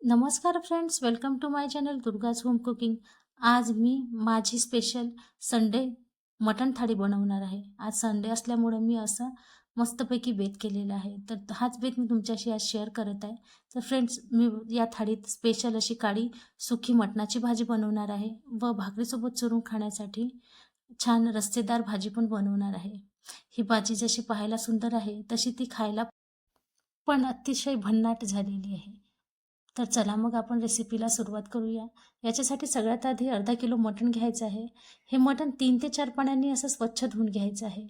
नमस्कार friends, welcome to my channel Durga's home cooking. आज मी माझी स्पेशल संडे मटण थाळी बनवणार आहे. आज संडे असल्यामुळे मी असं मस्तपैकी बेत केलेला आहे. तर हाच बेत मी तुमच्याशी आज शेअर करत आहे. तर फ्रेंड्स, मी या थाळीत स्पेशल अशी काळी सुकी मटणाची भाजी बनवणार आहे व भाकरीसोबत चुरून खाण्यासाठी छान रस्सेदार भाजी पण बनवणार आहे. ही भाजी जशी पाहायला सुंदर आहे तशी ती खायला पण अतिशय भन्नाट झालेली आहे. तर चला मग आपण रेसिपीला सुरुवात करूया. याच्यासाठी सगळ्यात आधी अर्धा किलो मटण घ्यायचं आहे. हे मटण 3 ते 4 पाण्याने असं स्वच्छ धुवून घ्यायचं आहे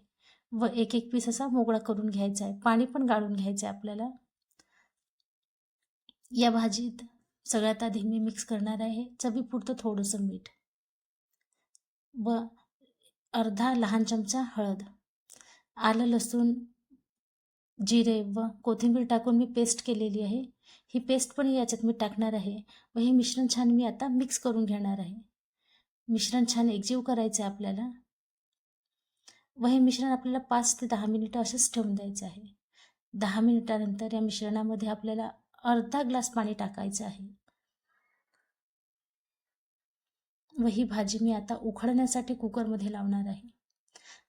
व एक एक पीस असा मोकळा करून घ्यायचा आहे. पाणी पण गाळून घ्यायचं आहे आपल्याला. या भाजीत सगळ्यात आधी मी मिक्स करणार आहे चवीपुरतं थोडंसं मीठ व अर्धा लहान चमचा हळद, आलं लसूण जिरे व कोथिंबीर टाकून मी पेस्ट केलेली आहे. ही पेस्ट पण याच्यात मी टाकणार आहे व हे मिश्रण छान मी आता मिक्स करून घेणार आहे. मिश्रण छान एकजीव करायचं आहे आपल्याला व हे मिश्रण आपल्याला 5 ते 10 मिनिटं असंच ठेवून द्यायचं आहे. 10 मिनिटानंतर या मिश्रणामध्ये आपल्याला अर्धा ग्लास पाणी टाकायचं आहे व ही भाजी मी आता उकळण्यासाठी कुकरमध्ये लावणार आहे.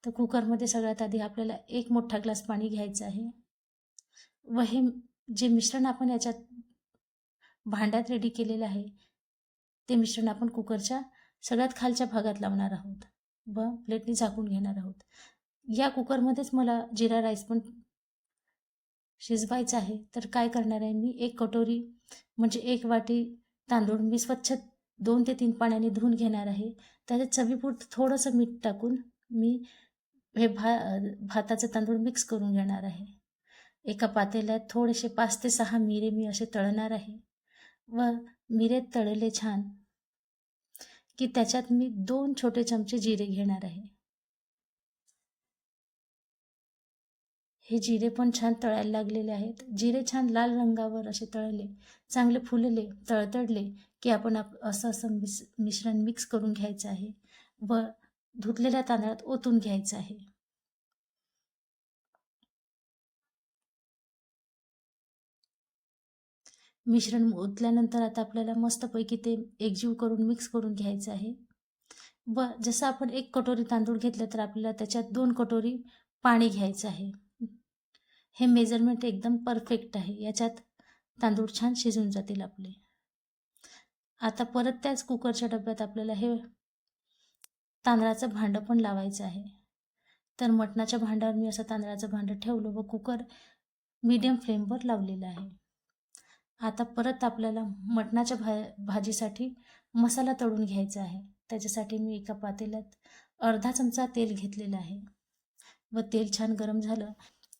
तर कुकरमध्ये सगळ्यात आधी आपल्याला 1 मोठा ग्लास पाणी घ्यायचं आहे व हे जे मिश्रण आपण याच्यात भांड्यात रेडी केलेलं आहे ते मिश्रण आपण कुकरच्या सगळ्यात खालच्या भागात लावणार आहोत व प्लेटने झाकून घेणार आहोत. या कुकरमध्येच मला जिरा राईस पण शिजवायचा आहे. तर काय करणार आहे, मी 1 कटोरी म्हणजे 1 वाटी तांदूळ मी स्वच्छ 2 ते 3 पाण्याने धुवून घेणार आहे. त्याच्यात चवीपुरतं थोडंसं मीठ टाकून मी हे भाताचे तांदूळ मिक्स करून घेणार आहे. एका पातेल्यात थोडेसे 5 ते 6 मिरे मी असे तळणार आहे व मिरे तळले छान की त्याच्यात मी 2 छोटे चमचे जिरे घेणार आहे. हे जिरे पण छान तळायला लागलेले आहेत. जिरे छान लाल रंगावर असे तळले, चांगले फुलले, तळतळले की आपण असं मिश्रण मिक्स करून घ्यायचं आहे व धुतलेल्या तांदळात ओतून घ्यायचं आहे. मिश्रण ओतल्यानंतर आता आपल्याला मस्तपैकी ते एकजीव करून मिक्स करून घ्यायचं आहे व जसं आपण 1 कटोरी तांदूळ घेतले तर आपल्याला त्याच्यात 2 कटोरी पाणी घ्यायचं आहे. हे मेजरमेंट एकदम परफेक्ट आहे. याच्यात तांदूळ छान शिजून जातील आपले. आता परत त्याच कुकरच्या डब्यात आपल्याला हे तांदळाचं भांडं पण लावायचं आहे. तर मटणाच्या भांड्यावर मी असं तांदळाचं भांडं ठेवलं व कुकर मीडियम फ्लेमवर लावलेलं आहे. आता परत आपल्याला मटणाच्या भाजीसाठी मसाला तळून घ्यायचा आहे. त्याच्यासाठी मी एका पातेल्यात अर्धा चमचा तेल घेतलेलं आहे व तेल छान गरम झालं.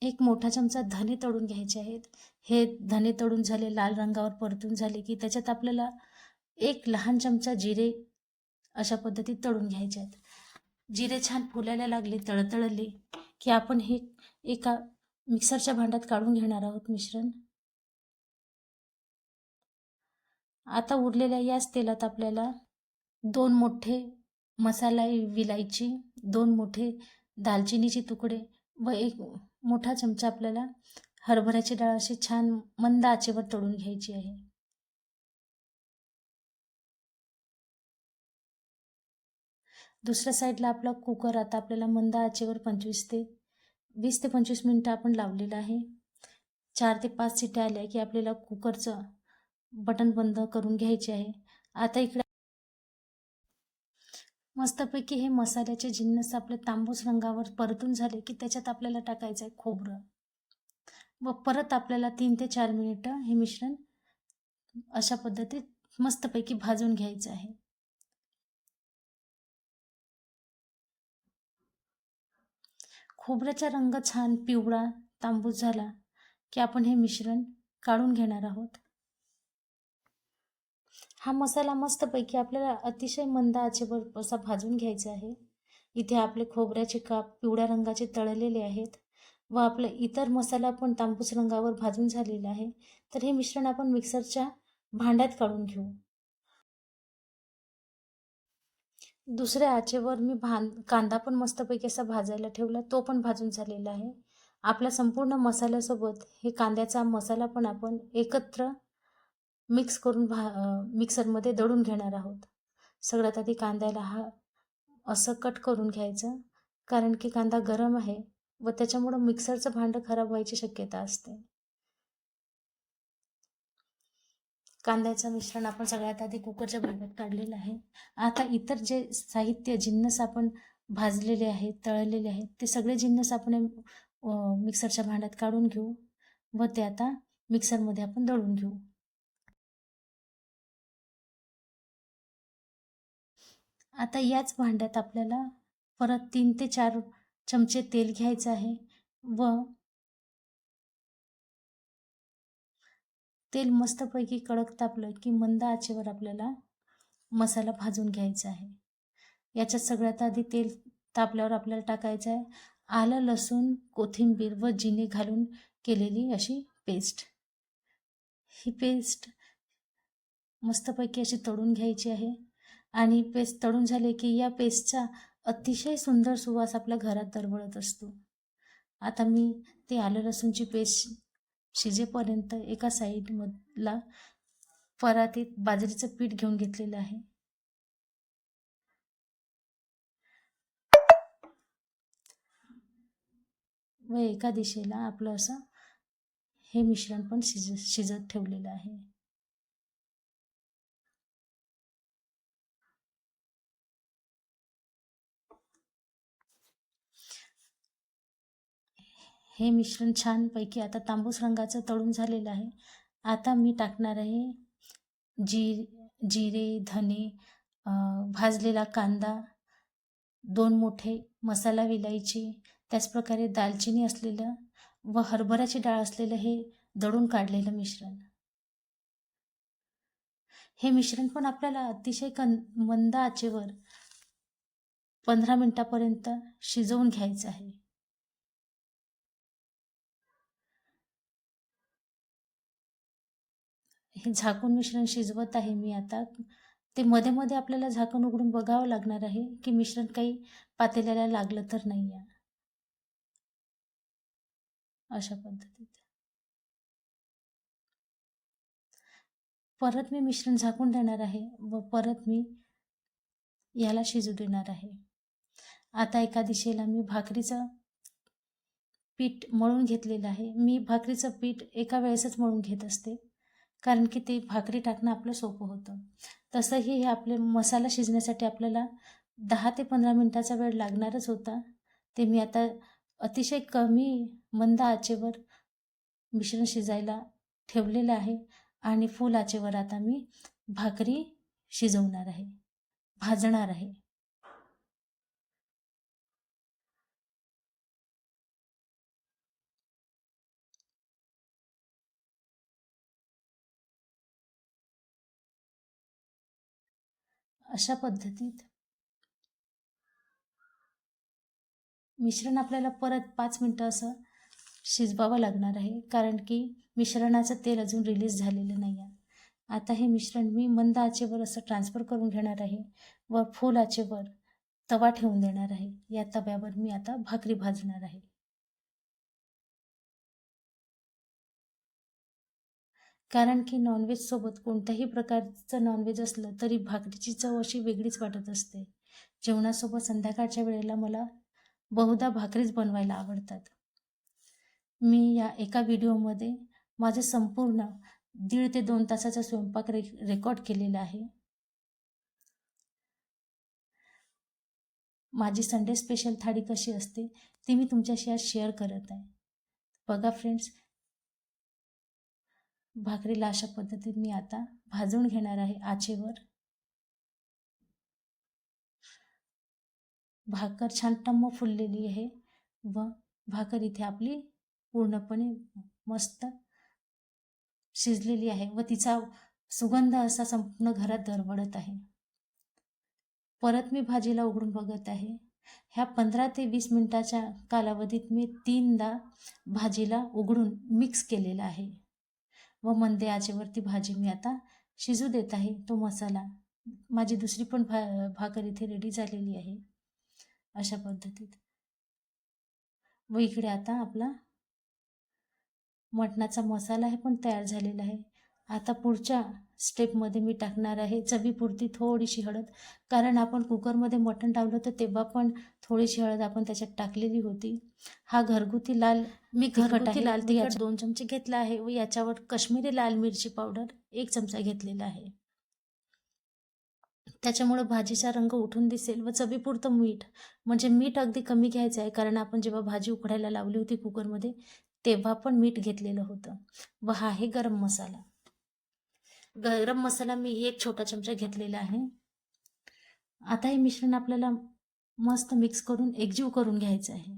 1 मोठा चमचा धने तळून घ्यायचे आहेत. हे धने तळून झाले, लाल रंगावर परतून झाले की त्याच्यात आपल्याला 1 लहान चमचा जिरे अशा पद्धतीत तळून घ्यायचे आहेत. जिरे छान फुलायला लागले, तळतळले की आपण हे एका मिक्सरच्या भांड्यात काढून घेणार आहोत मिश्रण. आता उरलेल्या याच तेलात आपल्याला 2 मोठे मसाला विलायची, 2 मोठे दालचिनीचे तुकडे व 1 मोठा चमचा आपल्याला हरभऱ्याची डाळ अशी छान मंद आचेवर तळून घ्यायची आहे. दुसऱ्या साईडला आपला कुकर आता आपल्याला मंद आचेवर 20 ते 25 मिनिटं आपण लावलेलं आहे. 4 ते 5 शिट्या आल्या की आपल्याला कुकरचं बटन बंद करून घ्यायचे आहे. आता इकडे मस्तपैकी हे मसाल्याचे जिन्नस आपले तांबूस रंगावर परतून झाले की त्याच्यात आपल्याला टाकायचं आहे खोबरं व परत आपल्याला 3 ते 4 मिनिटं हे मिश्रण अशा पद्धतीत मस्तपैकी भाजून घ्यायचं आहे. खोबऱ्याचा रंग छान पिवळा तांबूस झाला की आपण हे मिश्रण काढून घेणार आहोत. हा मसाला मस्तपैकी आपल्याला अतिशय मंद आचेवर असा भाजून घ्यायचा आहे. इथे आपले खोबऱ्याचे काप पिवळ्या रंगाचे तळलेले आहेत व आपला इतर मसाला पण तांबूस रंगावर भाजून झालेला आहे. तर हे मिश्रण आपण मिक्सरच्या भांड्यात काढून घेऊ. दुसऱ्या आचेवर मी कांदा पण मस्तपैकी असा भाजायला ठेवला, तो पण भाजून झालेला आहे. आपल्या संपूर्ण मसाल्यासोबत हे कांद्याचा मसाला पण आपण एकत्र मिक्स करून मिक्सरमध्ये दळून घेणार आहोत. सगळ्यात आधी कांद्याला असं कट करून घ्यायचं, कारण की कांदा गरम आहे व त्याच्यामुळं मिक्सरचं भांडं खराब व्हायची शक्यता असते. कांद्याचं मिश्रण आपण सगळ्यात आधी कुकरच्या भांड्यात काढलेलं आहे. आता इतर जे साहित्य जिन्नस आपण भाजलेले आहेत, तळलेले आहेत, ते सगळे जिन्नस आपण मिक्सरच्या भांड्यात काढून घेऊ व ते आता मिक्सरमध्ये आपण दळून घेऊ. आता याच भांड्यात आपल्याला परत 3 ते 4 चमचे तेल घ्यायचं आहे व तेल मस्तपैकी कडक तापलं की मंद आचेवर आपल्याला मसाला भाजून घ्यायचा आहे. याच्यात सगळ्यात आधी तेल तापल्यावर आपल्याला टाकायचं आहे आलं, लसूण, कोथिंबीर व जिरे घालून केलेली अशी पेस्ट. ही पेस्ट मस्तपैकी अशी तळून घ्यायची आहे आणि पेस्ट तळून झाले की या पेस्टचा अतिशय सुंदर सुवास आपल्या घरात दरवळत असतो. आता मी ते आलं लसूणची पेस्ट शिजेपर्यंत एका साईडमधला परातीत बाजरीचं पीठ घेऊन घेतलेलं आहे. व एका दिशेला आपलं असं हे मिश्रण पण शिजत ठेवलेलं आहे. हे मिश्रण छानपैकी आता तांबूस रंगाचं तळून झालेलं आहे. आता मी टाकणार आहे जिरे, धने, भाजलेला कांदा, 2 मोठे मसाला विलायची, त्याचप्रकारे दालचिनी असलेलं व हरभऱ्याची डाळ असलेलं हे दळून काढलेलं मिश्रण. हे मिश्रण पण आपल्याला अतिशय मंद आचेवर 15 मिनिटापर्यंत शिजवून घ्यायचं आहे. हे झाकून मिश्रण शिजवत आहे मी आता. ते मध्ये मध्ये आपल्याला झाकण उघडून बघावं लागणार आहे की मिश्रण काही पातेल्याला लागलं तर नाही आहे. अशा पद्धतीत परत मी मिश्रण झाकून देणार आहे व परत मी याला शिजू देणार आहे. आता एका दिशेला मी भाकरीचं पीठ मळून घेतलेलं आहे. मी भाकरीचं पीठ एका वेळेसच मळून घेत असते, कारण की ते भाकरी टाकणं आपलं सोपं होतं. तसंही हे आपले मसाला शिजण्यासाठी आपल्याला 10 ते 15 मिनिटाचा वेळ लागणारच होता. ते मी आता अतिशय कमी मंद आचेवर मिश्रण शिजायला ठेवलेलं आहे आणि फुल आचेवर आता मी भाकरी शिजवणार आहे, भाजणार आहे. अशा पद्धतीत मिश्रण आपल्याला परत 5 मिनटं असं शिजवावं लागणार आहे, कारण की मिश्रणाचं तेल अजून रिलीज झालेलं नाही आहे. आता हे मिश्रण मी मंद आचेवर असं ट्रान्सफर करून घेणार आहे व फुल आचेवर तवा ठेवून देणार आहे. या तव्यावर मी आता भाकरी भाजणार आहे. कारण की नॉनव्हेजसोबत कोणत्याही प्रकारचं नॉनव्हेज असलं तरी भाकरीची चव अशी वेगळीच वाटत असते. जेवणासोबत संध्याकाळच्या वेळेला मला बहुधा भाकरीच बनवायला आवडतात. मी या एका व्हिडिओमध्ये माझं संपूर्ण 1.5 ते 2 तासाचा स्वयंपाक रेकॉर्ड केलेला आहे. माझी संडे स्पेशल थाळी कशी असते ती मी तुमच्याशी आज शेअर करत आहे. बघा फ्रेंड्स, भाकरीला अशा पद्धतीत मी आता भाजून घेणार आहे आचेवर. भाकर छान टम्म फुललेली आहे व भाकर इथे आपली पूर्णपणे मस्त शिजलेली आहे व तिचा सुगंध असा संपूर्ण घरात दरवळत आहे. परत मी भाजीला उघडून बघत आहे. ह्या 15 ते 20 मिनिटाच्या कालावधीत मी 3दा भाजीला उघडून मिक्स केलेला आहे व मंद आचेवरती भाजी मी आता शिजू देत आहे. तो मसाला माझी दुसरी पण भाकर इथे रेडी झालेली आहे अशा पद्धतीत. व इकडे आता आपला मटणाचा मसाला हे पण तयार झालेला आहे. आता पुढच्या स्टेपमध्ये मी टाकणार आहे चवीपुरती थोडीशी हळद, कारण आपण कुकरमध्ये मटण लावलं तर तेव्हा पण थोडीशी हळद आपण त्याच्यात टाकलेली होती. हा घरगुती लाल लाल तिखट 2 चमचे घेतला आहे व याच्यावर काश्मीरी लाल मिरची पावडर 1 चमचा घेतलेला आहे. त्याच्यामुळं भाजीचा रंग उठून दिसेल व चवीपुरतं मीठ, म्हणजे मीठ अगदी कमी घ्यायचं आहे, कारण आपण जेव्हा भाजी उकडायला लावली होती कुकरमध्ये तेव्हा पण मीठ घेतलेलं होतं. व हा आहे गरम मसाला. गरम मसाला मी 1 छोटा चमचा घेतलेला आहे. आता हे मिश्रण आपल्याला मस्त मिक्स करून एकजीव करून घ्यायचं आहे.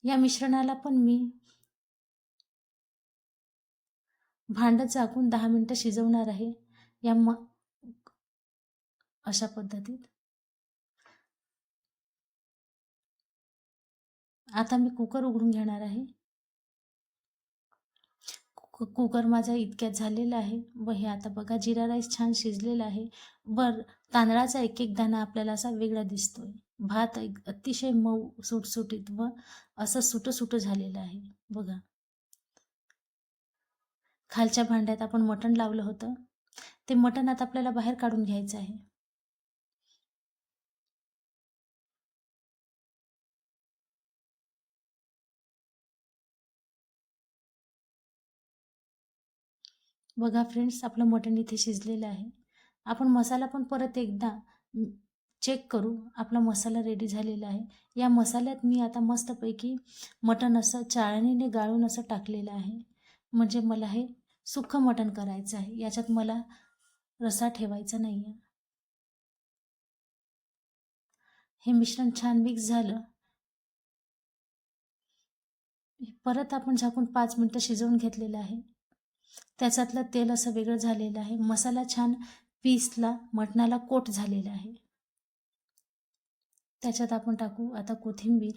या मिश्रणाला पण मी भांडं झाकून 10 मिनिटं शिजवणार आहे. अशा पद्धतीत. आता मी कुकर उघडून घेणार आहे. कुकर माझा इतक्यात झालेला आहे व हे आता बघा जिरा राईस छान शिजलेला आहे. वर तांदळाचा एक एक दाणा आपल्याला असा वेगळा दिसतोय. भात अतिशय मऊ सुटसुटीत व असं सुटं झालेलं आहे बघा. खालच्या भांड्यात आपण मटण लावलं होतं ते मटण आता आपल्याला बाहेर काढून घ्यायचं आहे. बघा फ्रेंड्स, आपलं मटण इथे शिजलेलं आहे. आपण मसाला पण परत एकदा चेक करू. आपला मसाला रेडी झालेला आहे. या मसाल्यात मी आता मस्तपैकी मटण असं चाळणीने गाळून असं टाकलेलं आहे, म्हणजे मला हे सुक्कं मटण करायचं आहे. याच्यात मला रस्सा ठेवायचा नाही आहे. हे मिश्रण छान मिक्स झालं. परत आपण झाकून 5 मिनिटं शिजवून घेतलेलं आहे. त्याच्यातलं तेल असं वेगळं झालेलं आहे. मसाला छान पीसला मटणाला कोट झालेला आहे. त्याच्यात आपण टाकू आता कोथिंबीर.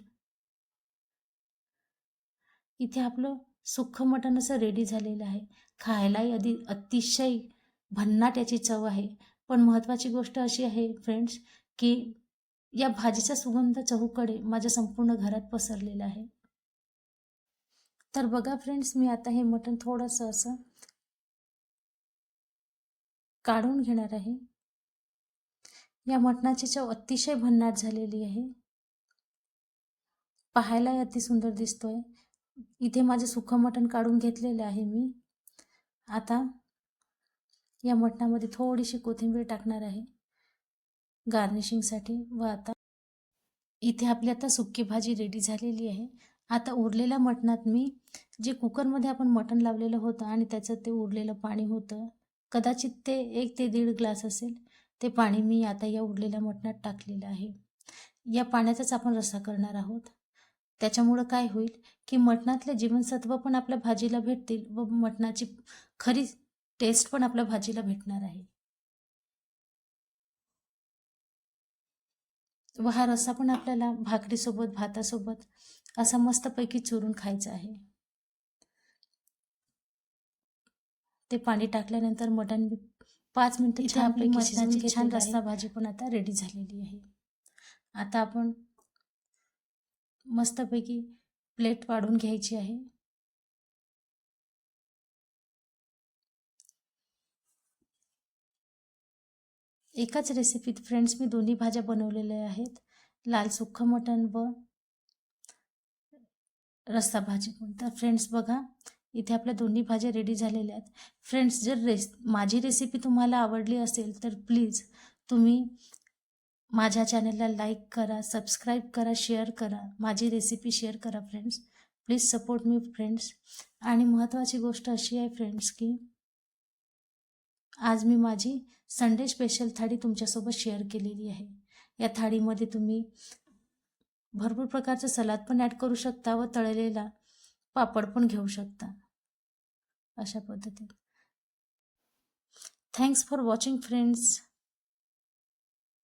इथे आपलं सुक्खं मटण असं रेडी झालेलं आहे. खायलाही अतिशय भन्नाट याची चव आहे. पण महत्त्वाची गोष्ट अशी आहे फ्रेंड्स, की या भाजीचा सुगंध चहूकडे माझ्या संपूर्ण घरात पसरलेला आहे. तर बघा फ्रेंड्स, मी आता हे मटण थोडंसं असं काढून घेणार आहे. या मटणाची चव अतिशय भन्नाट झालेली आहे. पाहायलाही अतिसुंदर दिसतोय. इथे माझे सुक्खं मटण काढून घेतलेलं आहे मी. आता या मटणामध्ये थोडीशी कोथिंबीर टाकणार आहे गार्निशिंगसाठी. व आता इथे आपली आता सुक्की भाजी रेडी झालेली आहे. आता उरलेल्या मटणात मी जे कुकरमध्ये आपण मटण लावलेलं होतं आणि त्याचं ते उरलेलं पाणी होतं, कदाचित ते 1 ते 1.5 ग्लास असेल, ते पाणी मी आता या उरलेल्या मटणात टाकलेलं आहे. या पाण्याचाच आपण रस्सा करणार आहोत. त्याच्यामुळं काय होईल, की मटणातले जीवनसत्व पण आपल्या भाजीला भेटतील व मटणाची खरी टेस्ट पण आपल्या भाजीला भेटणार आहे. व हा रस्सा पण आपल्याला भाकरीसोबत, भातासोबत असा मस्तपैकी चुरून खायचा आहे. ते पाणी टाकल्यानंतर मटण 5 मिनिटं छानपैकी शिजवून छान रस्सा भाजी पण आता रेडी झालेली आहे. आता आपण मस्तपैकी प्लेट वाढून घ्यायची आहे. एकाच रेसिपीत फ्रेंड्स मी दोन्ही भाज्या बनवलेल्या आहेत, लाल सुक्खं मटण व रस्सा भाजी पण. तर फ्रेंड्स बघा, इथे आपल्या दोन्ही भाज्या रेडी झालेल्या आहेत. फ्रेंड्स, जर माझी रेसिपी तुम्हाला आवडली असेल तर प्लीज तुम्ही माझ्या चॅनलला लाईक करा, सबस्क्राईब करा, शेअर करा. माझी रेसिपी शेअर करा friends. Please support me friends. आणि महत्त्वाची गोष्ट अशी आहे फ्रेंड्स, की आज मी माझी संडे स्पेशल थाळी तुमच्यासोबत शेअर केलेली आहे. या थाळीमध्ये तुम्ही भरपूर प्रकारचं सलाद पण ॲड करू शकता व तळलेला पापड पण घेऊ शकता, अशा पद्धतीने. Thanks for watching friends.